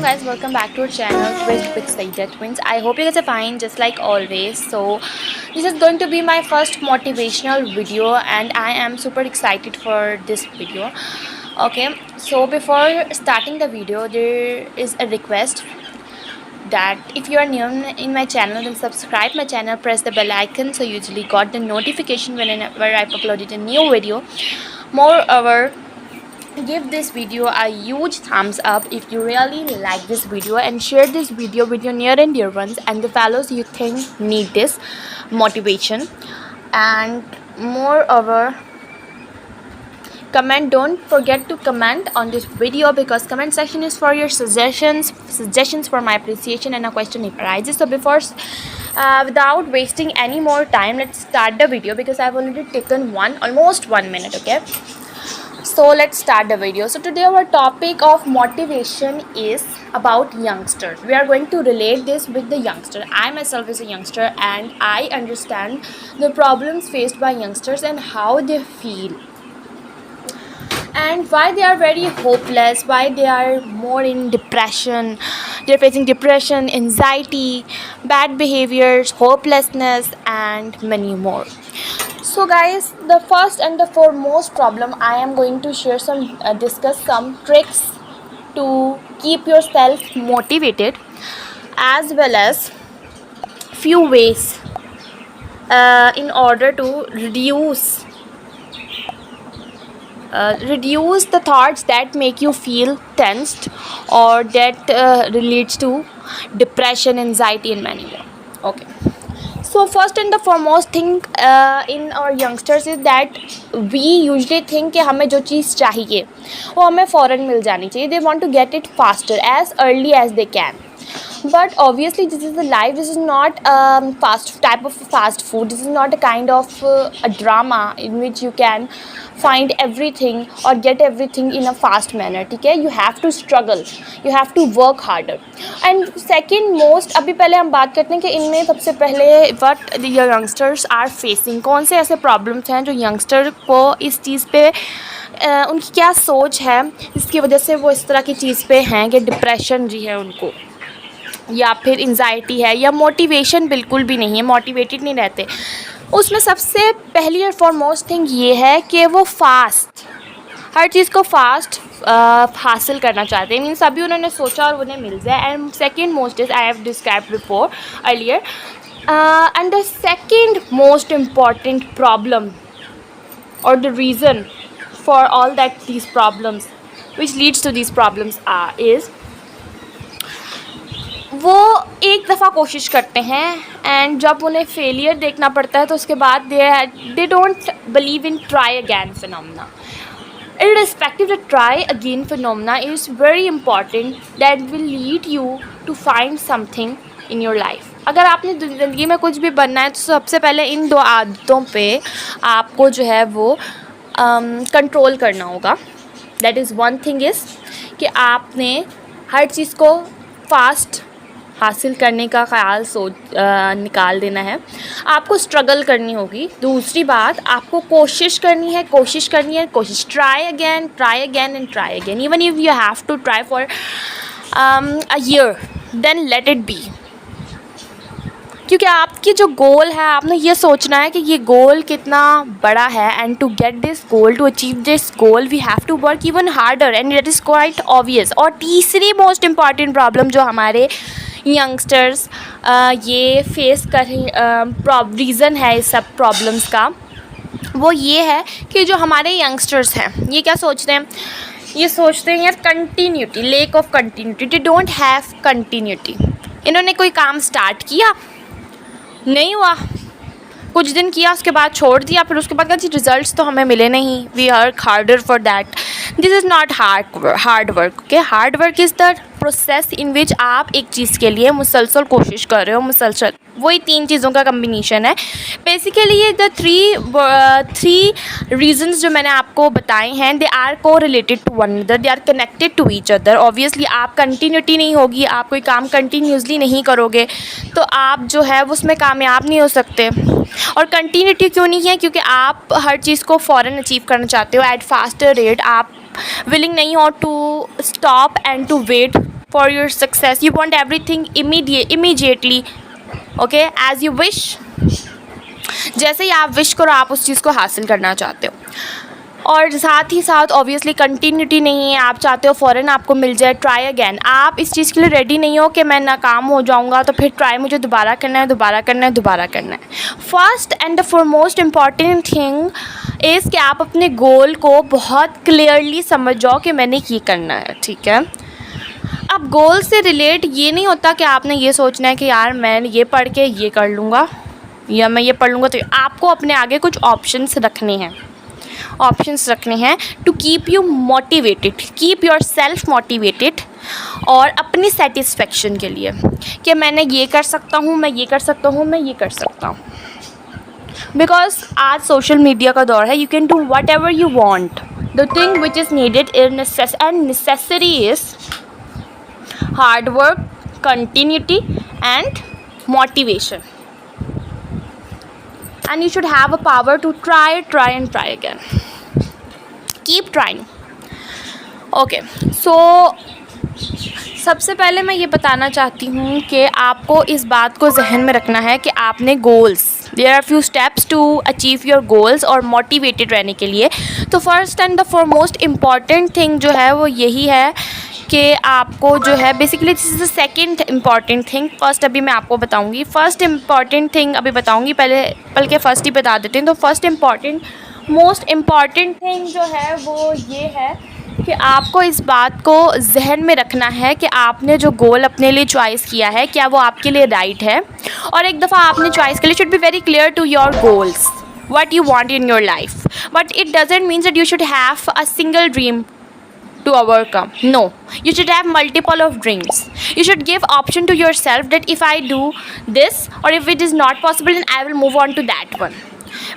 guys, welcome back to our channel with Saida Twins. I hope you guys are fine just like always. So this is going to be my first motivational video and I am super excited for this video. Okay, so before starting the video there is a request that if you are new in my channel, then subscribe my channel, press the bell icon so you usually got the notification whenever I uploaded a new video. Moreover, give this video a huge thumbs up if you really like this video, and share this video with your near and dear ones and the fellows you think need this motivation. And moreover, comment, don't forget to comment on this video because comment section is for your suggestions for my appreciation, and a question arises. So before without wasting any more time, let's start the video because I've already taken almost 1 minute. Okay, so let's start the video. So today our topic of motivation is about youngsters. We are going to relate this with the youngster. I myself is a youngster and I understand the problems faced by youngsters and how they feel and why they are very hopeless, why they are more in depression. They're facing depression, anxiety, bad behaviors, hopelessness, and many more. So guys, the first and the foremost problem, I am going to share discuss some tricks to keep yourself motivated, as well as few ways in order to reduce the thoughts that make you feel tensed or that relates to depression, anxiety, and many more. Okay. So first and the foremost thing in our youngsters is that we usually think कि हमें जो चीज़ चाहिए वो हमें फ़ौरन मिल जानी चाहिए. They want to get it faster, as early as they can. But obviously this is the life. This is not fast food. This is not a kind of a drama in which you can find everything or get everything in a fast manner. ठीक है, you have to struggle, you have to work harder. And second most, अभी पहले हम बात करते हैं कि इनमें सबसे पहले what the youngsters are facing, कौन से ऐसे problems हैं जो youngster को इस चीज़ पे उनकी क्या सोच है इसकी वजह से वो इस तरह की चीज़ पे हैं कि डिप्रेशन जी है उनको, या फिर एंजाइटी है, या मोटिवेशन बिल्कुल भी नहीं है, मोटिवेटेड नहीं रहते. उसमें सबसे पहली और फॉरमोस्ट थिंग ये है कि वो हर चीज़ को फास्ट हासिल करना चाहते हैं. मीन्स अभी उन्होंने सोचा और उन्हें मिल जाए. And second most is I have described before earlier. And the second most important problem और the reason for all that these problems which leads to these problems is वो एक दफ़ा कोशिश करते हैं एंड जब उन्हें फेलियर देखना पड़ता है तो उसके बाद they don't believe in try again phenomena. Irrespective of try again phenomena is very important that will lead you to find something in your life. अगर आपने ज़िंदगी में कुछ भी बनना है तो सबसे पहले इन दो आदतों पे आपको जो है वो कंट्रोल करना होगा. That is one thing is कि आपने हर चीज़ को फास्ट हासिल करने का ख्याल निकाल देना है. आपको स्ट्रगल करनी होगी. दूसरी बात, आपको कोशिश करनी है. Try again and try again. Even if you have to try for a year, then let it be. क्योंकि आपकी जो गोल है, आपने ये सोचना है कि ये गोल कितना बड़ा है. And to get this goal, to achieve this goal, we have to work even harder and that is quite obvious. और तीसरी मोस्ट इम्पॉर्टेंट प्रॉब्लम जो हमारे यंगस्टर्स ये फेस कर रीज़न है इस सब प्रॉब्लम्स का, वो ये है कि जो हमारे यंगस्टर्स हैं ये क्या सोचते हैं, ये सोचते हैं यार continuity, lake of continuity. They don't have continuity. इन्होंने कोई काम स्टार्ट किया, नहीं हुआ, कुछ दिन किया, उसके बाद छोड़ दिया, फिर उसके बाद कहा रिजल्ट्स तो हमें मिले नहीं, we work harder for that. This is not hard work. Okay, hard work is the process in which आप एक चीज़ के लिए मुसलसल कोशिश कर रहे हो. मुसलसल वही तीन चीज़ों का कम्बिनेशन है बेसिकली. ये द थ्री रीजंस जो मैंने आपको बताए हैं, they are correlated to one other, they are connected to each other. Obviously आप कंटिन्यूटी नहीं होगी, आप कोई काम कंटिन्यूसली नहीं करोगे तो आप जो है उसमें कामयाब नहीं हो सकते. और कंटिन्यूटी क्यों नहीं है? क्योंकि आप हर चीज़ को फ़ौरन अचीव करना चाहते हो एट फास्टर रेट. आप विलिंग नहीं हो to stop and to wait for your success. You want everything immediately, okay, as you wish. जैसे ही आप विश करो आप उस चीज़ को हासिल करना चाहते हो, और साथ ही साथ ऑब्वियसली कंटिन्यूटी नहीं है, आप चाहते हो फ़ौरन आपको मिल जाए. Try again. आप इस चीज़ के लिए रेडी नहीं हो कि मैं नाकाम हो जाऊंगा तो फिर ट्राई मुझे दोबारा करना है, दोबारा करना है, दोबारा करना है. First and the foremost important thing is कि आप अपने गोल को बहुत क्लियरली समझ जाओ कि मैंने ये करना है. ठीक है. अब गोल से रिलेट ये नहीं होता कि आपने ये सोचना है कि यार मैं ये पढ़ के ये कर लूँगा या मैं ये पढ़ लूँगा. तो आपको अपने आगे कुछ ऑप्शंस रखने हैं to keep you motivated, keep yourself motivated, और अपनी सेटिस्फेक्शन के लिए कि मैंने ये कर सकता हूँ, मैं ये कर सकता हूँ, मैं ये कर सकता हूँ. बिकॉज आज सोशल मीडिया का दौर है. You can do what ever you want. The thing which is needed and necessary is hard work, continuity and motivation. And you should have a power to try again. Keep trying. Okay, so सबसे पहले मैं ये बताना चाहती हूँ कि आपको इस बात को जहन में रखना है कि आपने goals, there are few steps to achieve your goals और मोटिवेटेड रहने के लिए. तो first and the foremost important thing जो है वो यही है कि आपको जो है basically this is the second important thing. First अभी मैं आपको बताऊंगी. फर्स्ट इम्पॉर्टेंट थिंग अभी बताऊंगी, बल्कि फ़र्स्ट ही बता देते हैं. तो फर्स्ट मोस्ट इम्पॉर्टेंट थिंग जो है वो ये है कि आपको इस बात को जहन में रखना है कि आपने जो गोल अपने लिए चॉइस किया है क्या वो आपके लिए राइट है. और एक दफ़ा आपने चॉइस के लिए should be very clear to your goals what you want in your life, but it doesn't mean that you should have a single dream to overcome. No, you should have multiple of dreams. You should give option to yourself that if I do this or if it is not possible then I will move on to that one.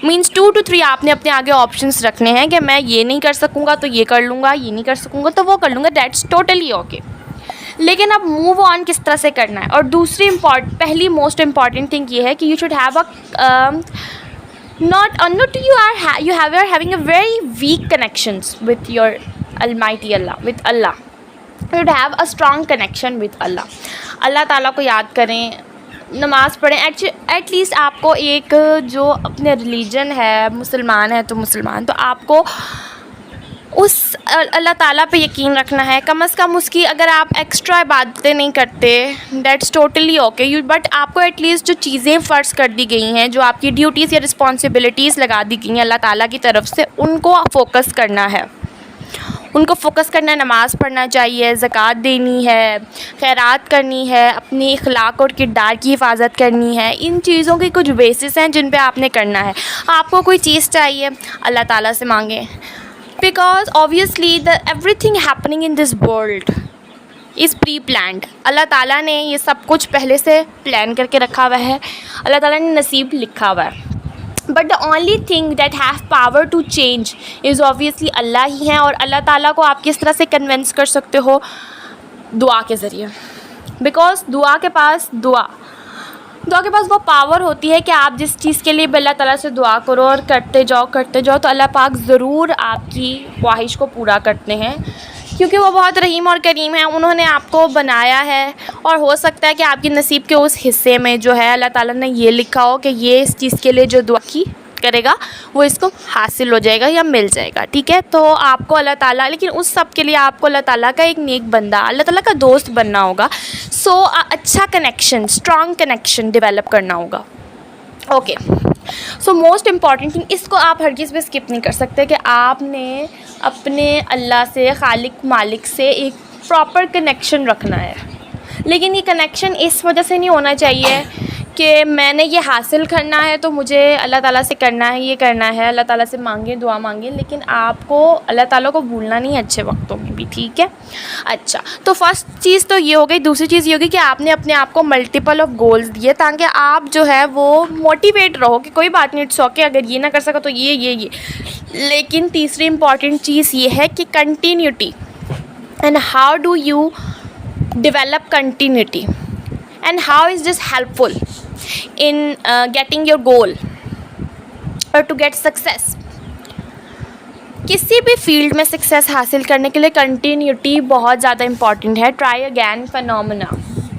Means 2 to 3 आपने अपने आगे options रखने हैं कि मैं ये नहीं कर सकूँगा तो ये कर लूँगा, ये नहीं कर सकूँगा तो वो कर लूँगा. That's totally okay. लेकिन अब मूव ऑन किस तरह से करना है. और दूसरी पहली मोस्ट इम्पॉर्टेंट थिंग ये है कि you should have a not you are having a very weak connections with your Almighty Allah, with Allah. You should have a strong connection with Allah. अल्लाह ताला को याद करें, नमाज़ पढ़ें. एटलीस्ट आपको एक जो अपने रिलीजन है, मुसलमान है तो मुसलमान, तो आपको उस अल्लाह ताला पे यकीन रखना है. कम से कम उसकी अगर आप एक्स्ट्रा इबादतें नहीं करते दैट्स टोटली ओके. बट आपको एटलीस्ट जो चीज़ें फ़र्ज़ कर दी गई हैं, जो आपकी ड्यूटीज़ या रिस्पॉन्सिबिलिटीज़ लगा दी गई हैं अल्लाह ताला की तरफ से, उनको फोकस करना है. नमाज़ पढ़ना चाहिए, ज़कात देनी है, खैरात करनी है, अपनी अखलाक और किरदार की हिफाजत करनी है. इन चीज़ों के कुछ बेसिस हैं जिन पे आपने करना है. आपको कोई चीज़ चाहिए अल्लाह ताला से मांगें. Because obviously everything happening in this world is pre-planned. अल्लाह ताला ने ये सब कुछ पहले से प्लान करके रखा हुआ है. अल्लाह ताला ने नसीब लिखा हुआ है. But the only thing that have power to change is obviously अल्लाह ही है. और अल्लाह ताला को आप किस तरह से कन्विंस कर सकते हो? दुआ के ज़रिए. Because दुआ के पास वो पावर होती है कि आप जिस चीज़ के लिए अल्लाह ताला से दुआ करो और करते जाओ तो अल्लाह पाक ज़रूर आपकी ख्वाहिश को पूरा करते हैं, क्योंकि वो बहुत रहीम और करीम है. उन्होंने आपको बनाया है और हो सकता है कि आपके नसीब के उस हिस्से में जो है अल्लाह ताला ने ये लिखा हो कि ये इस चीज़ के लिए जो दुआ की करेगा वो इसको हासिल हो जाएगा या मिल जाएगा. ठीक है. तो आपको अल्लाह ताला, लेकिन उस सब के लिए आपको अल्लाह ताला का एक नेक बंदा, अल्लाह ताला का दोस्त बनना होगा. सो अच्छा कनेक्शन, स्ट्रॉन्ग कनेक्शन डेवलप करना होगा. Okay. So most important thing, इसको आप हर चीज़ पे स्किप नहीं कर सकते कि आपने अपने अल्लाह से, खालिक मालिक से एक प्रॉपर कनेक्शन रखना है. लेकिन ये कनेक्शन इस वजह से नहीं होना चाहिए कि मैंने ये हासिल करना है तो मुझे अल्लाह ताला से करना है, ये करना है, अल्लाह ताला से मांगे, दुआ मांगे, लेकिन आपको अल्लाह ताला को भूलना नहीं है अच्छे वक्तों में भी. ठीक है. अच्छा, तो फर्स्ट चीज़ तो ये हो गई. दूसरी चीज़ ये होगी कि आपने अपने आप को मल्टीपल ऑफ गोल्स दिए ताकि आप जो है वो मोटिवेट रहो कि कोई बात नहीं, इट्स ओके, अगर ये ना कर सका तो ये. लेकिन तीसरी इंपॉर्टेंट चीज़ ये है कि continuity. And how do you develop continuity and how is this helpful in getting your goal or to get success. किसी भी फील्ड में सक्सेस हासिल करने के लिए कंटिन्यूटी बहुत ज़्यादा इंपॉर्टेंट है। ट्राई अगैन फिनोमेना,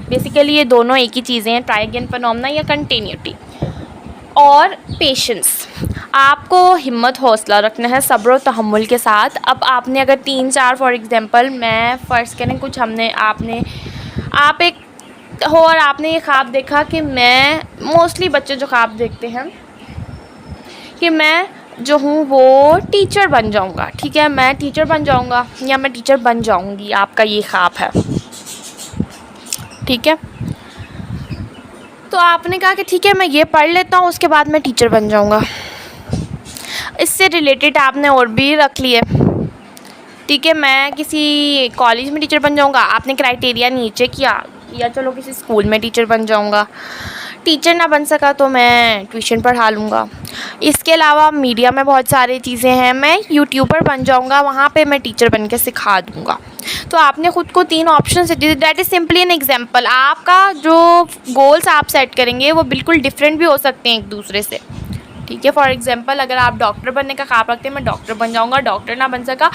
बेसिकली ये दोनों एक ही चीज़ें हैं, ट्राई अगैन फिनोमेना या कंटिन्यूटी। और पेशेंस, आपको हिम्मत हौसला रखना है सब्र और तहम्मुल के साथ। अब आपने अगर 3-4 फॉर एग्ज़ाम्पल मैं फ़र्ज़ करें कुछ आप एक हो और आपने ये ख्वाब देखा कि मैं, मोस्टली बच्चे जो ख्वाब देखते हैं कि मैं जो हूँ वो टीचर बन जाऊँगा, ठीक है, मैं टीचर बन जाऊँगा या मैं टीचर बन जाऊँगी, आपका ये ख्वाब है, ठीक है। तो आपने कहा कि ठीक है मैं ये पढ़ लेता हूँ, उसके बाद मैं टीचर बन जाऊँगा। इससे रिलेटेड आपने और भी रख लिए, ठीक है, मैं किसी कॉलेज में टीचर बन जाऊँगा, आपने क्राइटेरिया नीचे किया, या चलो किसी स्कूल में टीचर बन जाऊँगा, टीचर ना बन सका तो मैं ट्यूशन पढ़ा लूँगा। इसके अलावा मीडिया में बहुत सारी चीज़ें हैं, मैं यूट्यूबर बन जाऊँगा, वहाँ पे मैं टीचर बन के सिखा दूँगा। तो आपने ख़ुद को 3 ऑप्शन से, that is simply an example. आपका जो गोल्स आप सेट करेंगे वो बिल्कुल डिफरेंट भी हो सकते हैं एक दूसरे से, ठीक है। फॉर एग्जांपल अगर आप डॉक्टर बनने का ख्वाब रखते हैं, मैं डॉक्टर बन जाऊँगा, डॉक्टर ना बन सका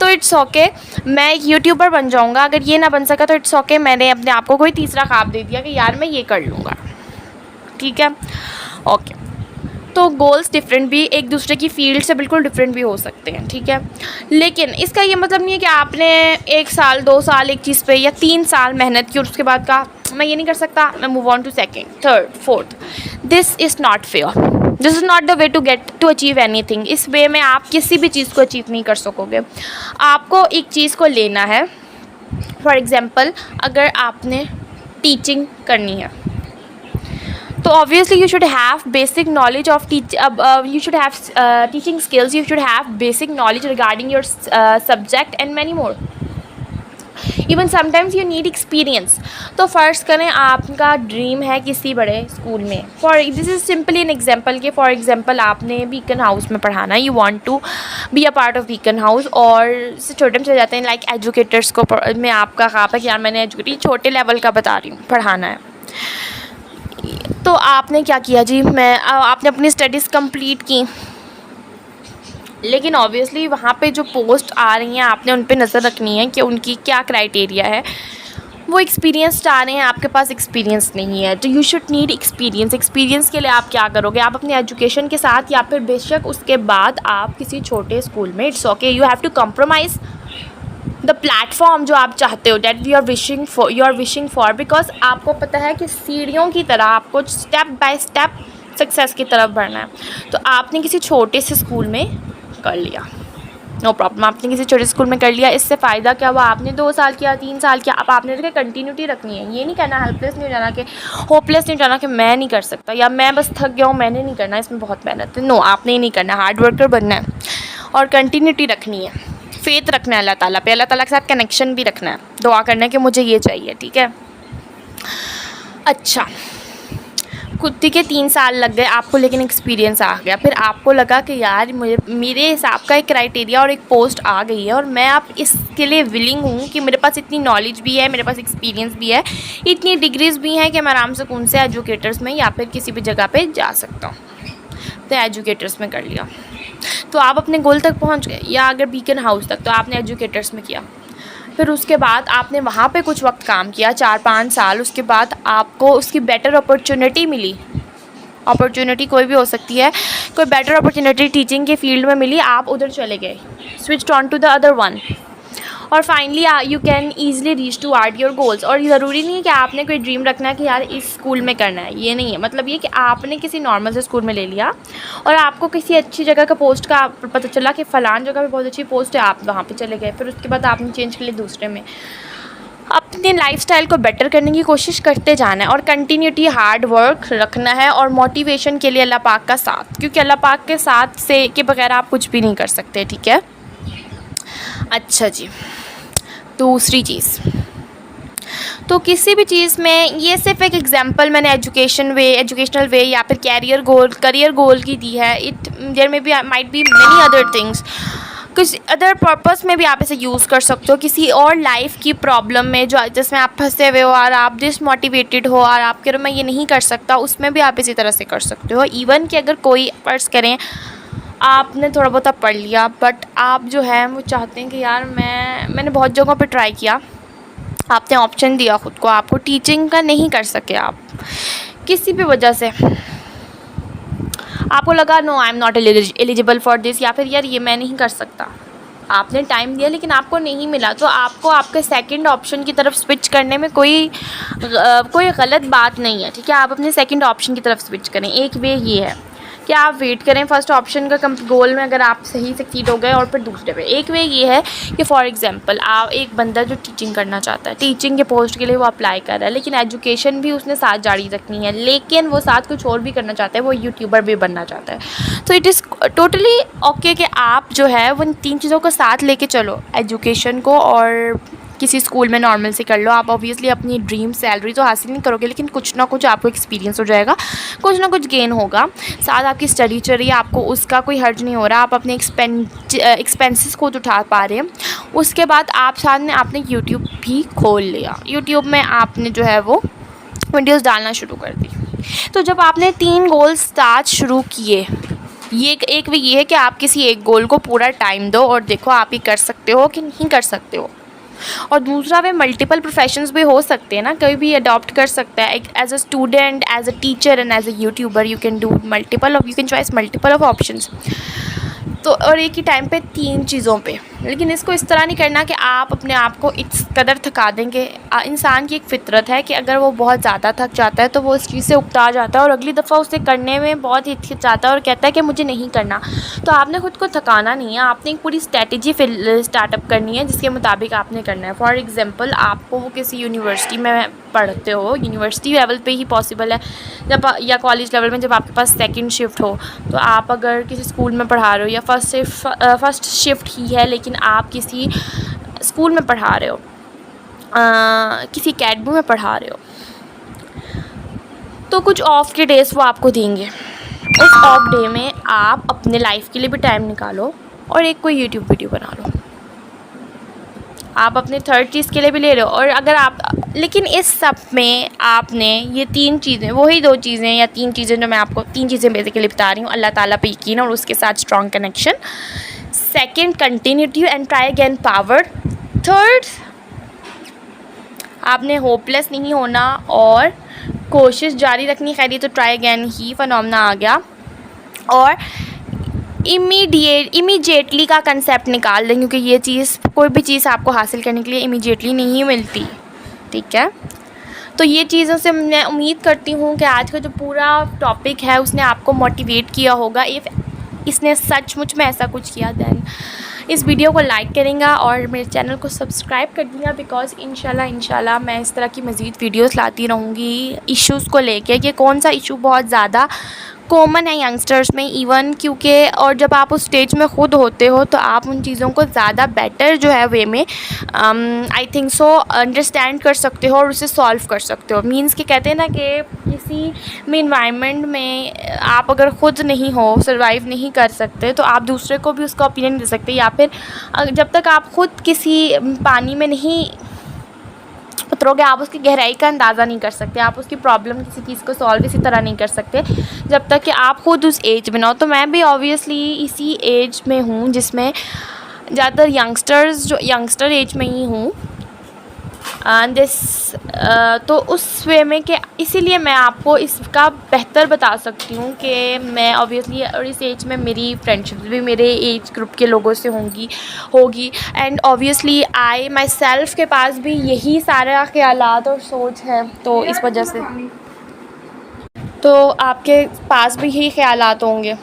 तो इट्स ओके, मैं यूट्यूबर बन जाऊँगा, अगर ये ना बन सका तो इट्स ओके, मैंने अपने आप को कोई तीसरा ख्वाब दे दिया कि यार मैं ये कर लूँगा, ठीक है, ओके। तो गोल्स डिफरेंट भी एक दूसरे की फील्ड से बिल्कुल डिफरेंट भी हो सकते हैं, ठीक है। लेकिन इसका ये मतलब नहीं है कि आपने 1 साल 2 साल एक चीज़ पे या 3 साल मेहनत की और उसके बाद कहा मैं ये नहीं कर सकता, मैं move on to second, third, fourth. This is not fair, this is not the way to achieve anything. इस वे में आप किसी भी चीज़ को अचीव नहीं कर सकोगे। आपको एक चीज़ को लेना है, फॉर एग्ज़ाम्पल अगर आपने टीचिंग करनी है तो obviously you should have basic knowledge of you should have teaching skills, you should have basic knowledge regarding your subject and many more. Even sometimes you need experience. तो फ़र्ज़ करें आपका dream है किसी बड़े स्कूल में, this is simply an example कि for example आपने बीकन हाउस में पढ़ाना, you want to be a part of Beaconhouse, और छोटे में चले जाते हैं लाइक एजुकेटर्स को में आपका ख्वाब है कि यार मैंने छोटे लेवल का बता रही हूँ पढ़ाना है। तो आपने क्या किया जी, आपने अपनी स्टडीज़ कंप्लीट की, लेकिन ऑब्वियसली वहाँ पे जो पोस्ट आ रही हैं आपने उन पे नज़र रखनी है कि उनकी क्या क्राइटेरिया है। वो एक्सपीरियंस चाह रहे हैं, आपके पास एक्सपीरियंस नहीं है, तो you should need experience. Experience के लिए आप क्या करोगे, आप अपनी एजुकेशन के साथ या फिर बेशक उसके बाद आप किसी छोटे स्कूल में, it's okay, you have to compromise the platform जो आप चाहते हो, that you are wishing for, because आपको पता है कि सीढ़ियों की तरह आपको स्टेप बाय स्टेप सक्सेस की तरफ बढ़ना है। तो आपने किसी छोटे से स्कूल में कर लिया, नो प्रॉब्लम, आपने किसी छोटे स्कूल में कर लिया, इससे फ़ायदा क्या हुआ, आपने 2 साल किया, 3 साल किया, अब आपने देखा कंटिन्यूटी रखनी है। ये नहीं कहना, हेल्पलेस नहीं हो जाना, कि होपलेस नहीं हो जाना कि मैं नहीं कर सकता या मैं बस थक गया हूँ, मैंने नहीं करना, इसमें बहुत मेहनत है। नो, आपने ही नहीं करना, हार्ड वर्कर बनना है और कंटिन्यूटी रखनी है, फेथ रखना है अल्लाह ताला पे, अल्लाह ताला के साथ कनेक्शन भी रखना है, दुआ करना है कि मुझे ये चाहिए, ठीक है। अच्छा, खुद के 3 साल लग गए आपको, लेकिन एक्सपीरियंस आ गया, फिर आपको लगा कि यार मेरे हिसाब का एक क्राइटेरिया और एक पोस्ट आ गई है और मैं अब इसके लिए विलिंग हूँ कि मेरे पास इतनी नॉलेज भी है, मेरे पास एक्सपीरियंस भी है, इतनी डिग्रीज़ भी हैं कि मैं आराम से कौन से एजुकेटर्स में या फिर किसी भी जगह पे जा सकता हूँ। तो एजुकेटर्स में कर लिया, तो आप अपने गोल तक पहुँच गए, या अगर बीकन हाउस तक तो आपने एजुकेटर्स में किया, फिर उसके बाद आपने वहाँ पे कुछ वक्त काम किया, 4-5 साल, उसके बाद आपको उसकी बेटर अपॉर्चुनिटी मिली। अपॉर्चुनिटी कोई भी हो सकती है, कोई बेटर अपॉर्चुनिटी टीचिंग के फील्ड में मिली, आप उधर चले गए, switched on to the other one, और finally you can easily reach to art your goals. और ज़रूरी नहीं है कि आपने कोई ड्रीम रखना है कि यार इस स्कूल में करना है, ये नहीं है, मतलब ये कि आपने किसी नॉर्मल से स्कूल में ले लिया और आपको किसी अच्छी जगह का पोस्ट का पता चला कि फ़लान जगह पे बहुत अच्छी पोस्ट है, आप वहाँ पे चले गए, फिर उसके बाद आपने चेंज कर लिया दूसरे में। अपने लाइफस्टाइल को बेटर करने की कोशिश करते जाना है और कंटिन्यूटी, हार्ड वर्क रखना है, और मोटिवेशन के लिए अल्लाह पाक का साथ, क्योंकि अल्लाह पाक के साथ से के बगैर आप कुछ भी नहीं कर सकते, ठीक है। अच्छा जी, दूसरी चीज़, तो किसी भी चीज़ में, ये सिर्फ एक एग्जांपल मैंने एजुकेशनल वे या फिर करियर गोल की दी है। देयर में भी might be many other things, कुछ अदर पर्पस में भी आप इसे यूज़ कर सकते हो, किसी और लाइफ की प्रॉब्लम में जो जिसमें आप फंसे हुए हो और आप डिसमोटिवेटेड हो और आप कह रहे हो मैं ये नहीं कर सकता, उसमें भी आप इसी तरह से कर सकते हो। इवन कि अगर कोई फर्ज करें आपने थोड़ा बहुत पढ़ लिया, बट आप जो है वो चाहते हैं कि यार मैंने बहुत जगहों पे ट्राई किया, आपने ऑप्शन दिया ख़ुद को, आपको टीचिंग का नहीं कर सके आप किसी भी वजह से, आपको लगा no I am not eligible for this, या फिर यार ये मैं नहीं कर सकता, आपने टाइम दिया लेकिन आपको नहीं मिला, तो आपको आपके सेकंड ऑप्शन की तरफ स्विच करने में कोई गलत बात नहीं है, ठीक है। आप अपने सेकंड ऑप्शन की तरफ स्विच करें। एक वे ये है कि आप वेट करें फर्स्ट ऑप्शन का गोल में, अगर आप सही सक्सीड हो गए, और फिर दूसरे पे एक वे ये है कि फॉर एग्जांपल आप एक बंदा जो टीचिंग करना चाहता है, टीचिंग के पोस्ट के लिए वो अप्लाई कर रहा है, लेकिन एजुकेशन भी उसने साथ जारी रखनी है, लेकिन वो साथ कुछ और भी करना चाहता है, वो यूट्यूबर भी बनना चाहता है। तो इट इज़ टोटली ओके कि आप जो है वो इन 3 चीज़ों को साथ लेके चलो, एजुकेशन को और किसी स्कूल में नॉर्मल से कर लो। आप ऑब्वियसली अपनी ड्रीम सैलरी तो हासिल नहीं करोगे, लेकिन कुछ ना कुछ आपको एक्सपीरियंस हो जाएगा, कुछ ना कुछ गेन होगा, साथ आपकी स्टडी चल रही है, आपको उसका कोई हर्ज नहीं हो रहा, आप अपने एक्सपेंसेस खुद उठा पा रहे हैं। उसके बाद आप साथ में आपने यूट्यूब भी खोल लिया, यूट्यूब में आपने जो है वो वीडियोज़ डालना शुरू कर दी। तो जब आपने 3 गोल स्टार्ट शुरू किए, ये एक भी ये है कि आप किसी एक गोल को पूरा टाइम दो और देखो आप ये कर सकते हो कि नहीं कर सकते हो। और दूसरा वे मल्टीपल प्रोफेशंस भी हो सकते हैं ना, कोई भी अडॉप्ट कर सकता है, as a student, as a teacher and as a YouTuber you can do you can choice multiple of options. तो और एक ही टाइम पे 3 चीज़ों पे, लेकिन इसको इस तरह नहीं करना कि आप अपने आप को इस कदर थका देंगे। इंसान की एक फ़ितरत है कि अगर वो बहुत ज़्यादा थक जाता है तो वो उस चीज़ से उकता जाता है और अगली दफ़ा उसे करने में बहुत हिचकिचाता है और कहता है कि मुझे नहीं करना। तो आपने ख़ुद को थकाना नहीं है, आपने एक पूरी स्ट्रैटेजी स्टार्टअप करनी है जिसके मुताबिक आपने करना है। फॉर एग्ज़ाम्पल आपको वो किसी यूनिवर्सिटी में पढ़ते हो, यूनिवर्सिटी लेवल पे ही पॉसिबल है, जब या कॉलेज लेवल में जब आपके पास सेकंड शिफ्ट हो, तो आप अगर किसी स्कूल में पढ़ा रहे हो या फर्स्ट शिफ्ट ही है लेकिन आप किसी स्कूल में पढ़ा रहे हो, किसी अकेडमी में पढ़ा रहे हो, तो कुछ ऑफ के डेज़ वो आपको देंगे। उस ऑफ डे में आप अपने लाइफ के लिए भी टाइम निकालो और एक कोई यूट्यूब वीडियो बना लो। आप अपने थर्ड चीज़ के लिए भी ले रहे हो, और अगर आप, लेकिन इस सब में आपने ये 3 चीज़ें, वही 2 चीज़ें या 3 चीज़ें जो मैं आपको 3 चीज़ें बेसिकली बता रही हूँ, अल्लाह ताला पे यकीन और उसके साथ strong connection, second continuity and try again power, third आपने होपलेस नहीं होना और कोशिश जारी रखनी। खैर ये तो ट्राई अगेन ही फिनोमेना आ गया। और इमीडिएटली का कंसेप्ट निकाल दें, क्योंकि ये चीज़, कोई भी चीज़ आपको हासिल करने के लिए इमीडिएटली नहीं मिलती, ठीक है। तो ये चीज़ों से मैं उम्मीद करती हूँ कि आज का जो पूरा टॉपिक है उसने आपको मोटिवेट किया होगा। इफ़ इसने सचमुच में ऐसा कुछ किया दैन इस वीडियो को लाइक करेंगे और मेरे चैनल को सब्सक्राइब कर देंगे, बिकॉज़ इंशाल्लाह मैं इस तरह की मज़ीद वीडियोस लाती रहूँगी इश्यूज़ को लेके। ये कौन सा इशू बहुत ज़्यादा कॉमन है यंगस्टर्स में इवन, क्योंकि और जब आप उस स्टेज में ख़ुद होते हो तो आप उन चीज़ों को ज़्यादा बेटर जो है वे में आई थिंक सो अंडरस्टैंड कर सकते हो और उसे सॉल्व कर सकते हो। मींस कि कहते हैं ना कि किसी में इन्वायरमेंट में आप अगर ख़ुद नहीं हो, सर्वाइव नहीं कर सकते, तो आप दूसरे को भी उसका ओपिनियन दे सकते, या फिर जब तक आप ख़ुद किसी पानी में नहीं उतरोगे आप उसकी गहराई का अंदाज़ा नहीं कर सकते, आप उसकी प्रॉब्लम, किसी चीज़ को सॉल्व इसी तरह नहीं कर सकते जब तक कि आप ख़ुद उस एज में ना हो। तो मैं भी ऑब्वियसली इसी एज में हूँ जिसमें ज़्यादातर यंगस्टर एज में ही हूँ तो उस वे में कि इसीलिए मैं आपको इसका बेहतर बता सकती हूँ कि मैं ऑब्वियसली, और इस एज में मेरी फ्रेंडशिप भी मेरे एज ग्रुप के लोगों से होगी and obviously I my self के पास भी यही सारे ख़यालात और सोच है, तो इस वजह से तो आपके पास भी यही ख़यालात होंगे,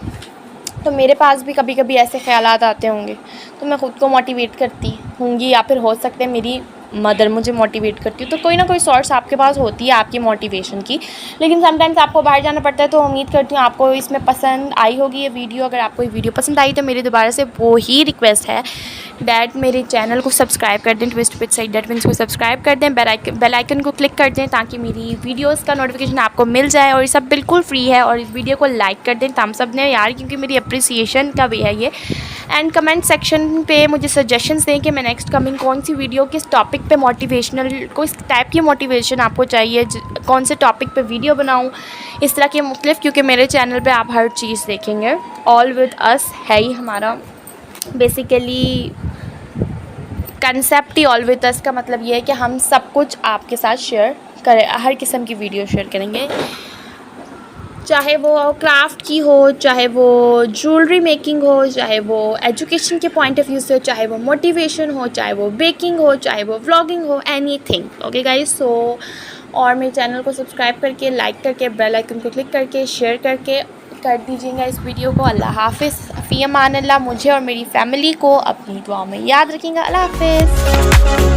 तो मेरे पास भी कभी कभी ऐसे ख़यालात आते होंगे, तो मैं ख़ुद को मोटिवेट करती होंगी, या फिर हो सकता है मेरी मदर मुझे मोटिवेट करती है। तो कोई ना कोई सोर्स आपके पास होती है आपकी मोटिवेशन की, लेकिन समटाइम्स आपको बाहर जाना पड़ता है। तो उम्मीद करती हूँ आपको इसमें पसंद आई होगी ये वीडियो। अगर आपको ये वीडियो पसंद आई तो मेरी दोबारा से वो ही रिक्वेस्ट है डैट मेरे चैनल को सब्सक्राइब कर दें, twist with side that means को सब्सक्राइब कर दें, बेल आइकन को क्लिक कर दें ताकि मेरी वीडियोज़ का नोटिफिकेशन आपको मिल जाए। और ये सब बिल्कुल फ्री है, और इस वीडियो को लाइक कर दें थम्स अप ने यार, क्योंकि मेरी अप्रिसिएशन का भी है ये। एंड कमेंट सेक्शन पे मुझे सजेशंस दें कि मैं नेक्स्ट कमिंग कौन सी वीडियो किस टॉपिक पे मोटिवेशनल, किस टाइप की मोटिवेशन आपको चाहिए, कौन से टॉपिक पे वीडियो बनाऊं, इस तरह के मुख्तलिफ, क्योंकि मेरे चैनल पे आप हर चीज़ देखेंगे। ऑल विद अस है ही हमारा basically concept he. All with us का मतलब ये है कि हम सब कुछ आपके साथ शेयर करें, हर किस्म की वीडियो शेयर करेंगे, चाहे वो क्राफ्ट की हो, चाहे वो ज्वेलरी मेकिंग हो, चाहे वो एजुकेशन के पॉइंट ऑफ व्यू से हो, चाहे वो मोटिवेशन हो, चाहे वो बेकिंग हो, चाहे वो व्लॉगिंग हो, एनीथिंग। ओके गाइस, सो और मेरे चैनल को सब्सक्राइब करके, लाइक करके, बेल आइकन को क्लिक करके, शेयर करके कर दीजिएगा इस वीडियो को। अल्लाह हाफ़िज़, फ़ी अमान अल्लाह। मुझे और मेरी फैमिली को अपनी दुआ में याद रखिएगा। अल्लाह हाफ़िज़।